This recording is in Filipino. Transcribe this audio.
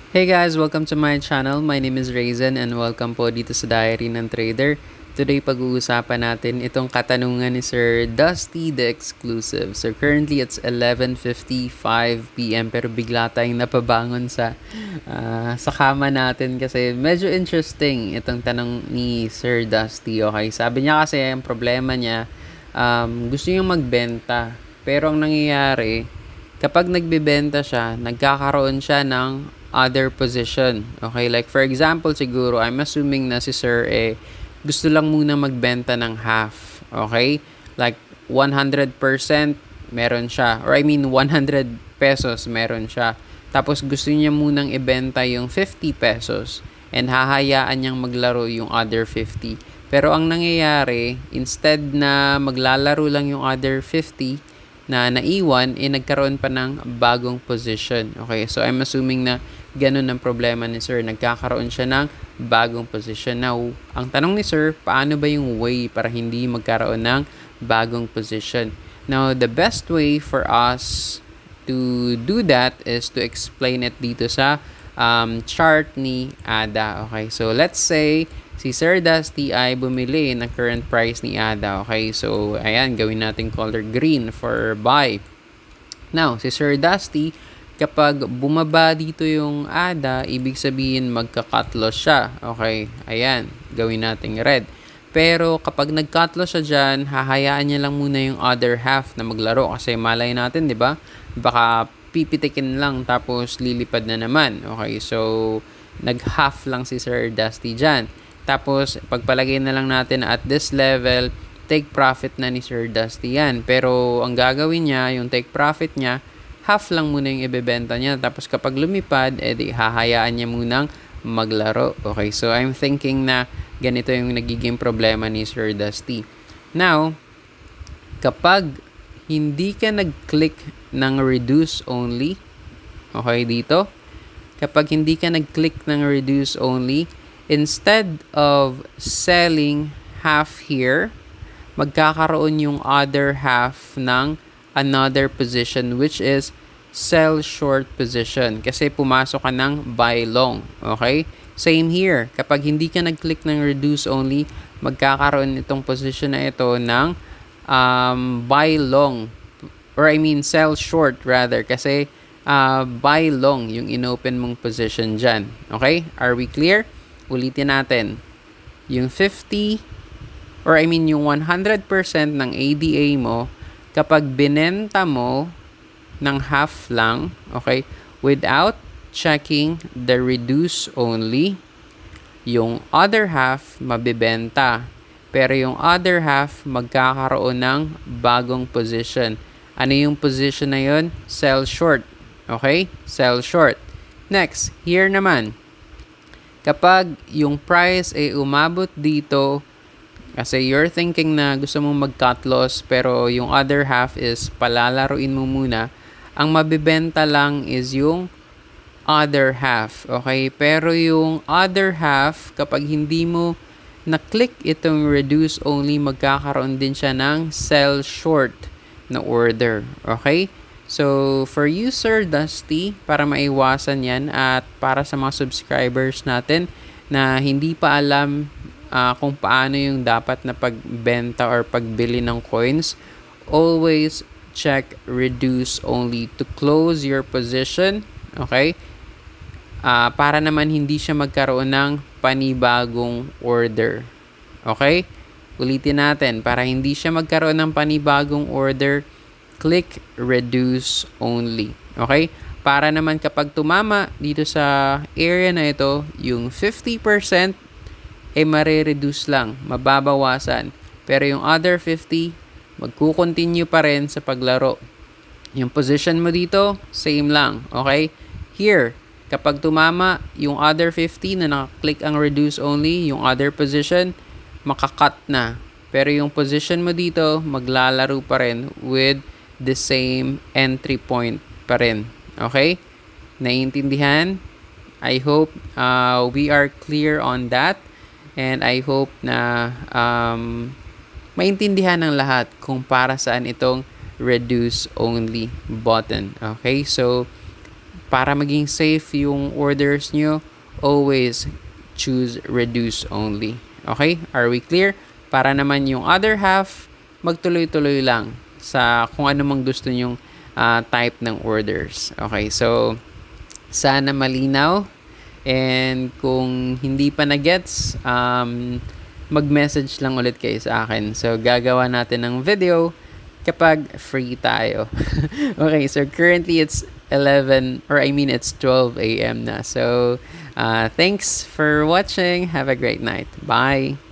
Hey guys, welcome to my channel. My name is Raisin and welcome po dito sa Diary ng Trader. Today pag-uusapan natin itong katanungan ni Sir Dusty the Exclusive. So currently it's 11:55 PM pero bigla tayong napabangon sa kama natin kasi medyo interesting itong tanong ni Sir Dusty. Okay, sabi niya kasi ang problema niya, gusto niyang magbenta pero ang nangyayari kapag nagbebenta siya, nagkakaroon siya ng other position. Okay, like for example siguro, I'm assuming na si Sir gusto lang muna magbenta ng half. Okay? Like 100% meron siya. Or I mean 100 pesos meron siya. Tapos gusto niya munang ibenta yung 50 pesos and hahayaan niyang maglaro yung other 50. Pero ang nangyayari, instead na maglalaro lang yung other 50, na naiwan, nagkaroon pa ng bagong position. Okay, so I'm assuming na ganun ang problema ni Sir. Nagkakaroon siya ng bagong position. Now, ang tanong ni Sir, paano ba yung way para hindi magkaroon ng bagong position? Now, the best way for us to do that is to explain it dito sa chart ni Ada. Okay, so let's say si Sir Dusty ay bumili ng current price ni Ada. Okay, so ayan, gawin natin color green for buy. Now, si Sir Dusty, kapag bumaba dito yung Ada, ibig sabihin magka-cut loss siya. Okay, ayan, gawin natin red. Pero kapag nag-cut loss siya dyan, hahayaan niya lang muna yung other half na maglaro kasi malay natin, di ba? Baka pipitikin lang tapos lilipad na naman. Okay, so nag-half lang si Sir Dusty dyan. Tapos, pagpalagay na lang natin at this level, take profit na ni Sir Dusty yan. Pero, ang gagawin niya, yung take profit niya, half lang muna yung ibebenta niya. Tapos, kapag lumipad, edi hahayaan niya munang maglaro. Okay, so I'm thinking na ganito yung nagiging problema ni Sir Dusty. Now, kapag hindi ka nag-click ng reduce only, okay, dito, kapag hindi ka nag-click ng reduce only, instead of selling half here, magkakaroon yung other half ng another position which is sell short position kasi pumasok ka ng buy long. Okay? Same here. Kapag hindi ka nag-click ng reduce only, magkakaroon itong position na ito ng buy long. Or I mean sell short rather kasi buy long yung inopen mong position dyan. Okay? Are we clear? Ulitin natin. Yung 50 or I mean yung 100% ng ADA mo kapag binenta mo ng half lang, okay, without checking the reduce only, yung other half mabibenta. Pero yung other half magkakaroon ng bagong position. Ano yung position na yun? Sell short. Okay? Sell short. Next, here naman. Kapag yung price ay umabot dito, kasi you're thinking na gusto mong mag-cut loss, pero yung other half is palalaruin mo muna, ang mabibenta lang is yung other half. Okay? Pero yung other half, kapag hindi mo na-click itong reduce only, magkakaroon din siya ng sell short na order. Okay? So, for you, Sir Dusty, para maiwasan yan at para sa mga subscribers natin na hindi pa alam kung paano yung dapat na pagbenta or pagbili ng coins, always check reduce only to close your position. Okay? Para naman hindi siya magkaroon ng panibagong order. Okay? Ulitin natin, para hindi siya magkaroon ng panibagong order, click reduce only. Okay? Para naman kapag tumama dito sa area na ito, yung 50% ay mare-reduce lang, mababawasan. Pero yung other 50, magkukontinue pa rin sa paglaro. Yung position mo dito, same lang. Okay? Here, kapag tumama yung other 50 na nakaklik ang reduce only, yung other position, makakat na. Pero yung position mo dito, maglalaro pa rin with the same entry point pa rin. Okay? Naiintindihan? I hope we are clear on that. And I hope na maintindihan ng lahat kung para saan itong reduce only button. Okay? So, para maging safe yung orders nyo, always choose reduce only. Okay? Are we clear? Para naman yung other half, magtuloy-tuloy lang sa kung ano mang gusto nyong type ng orders. Okay? So, sana malinaw. And kung hindi pa na-gets, mag-message lang ulit kayo sa akin. So, gagawa natin ng video kapag free tayo. Okay, so currently it's 12 a.m. na. So, thanks for watching. Have a great night. Bye!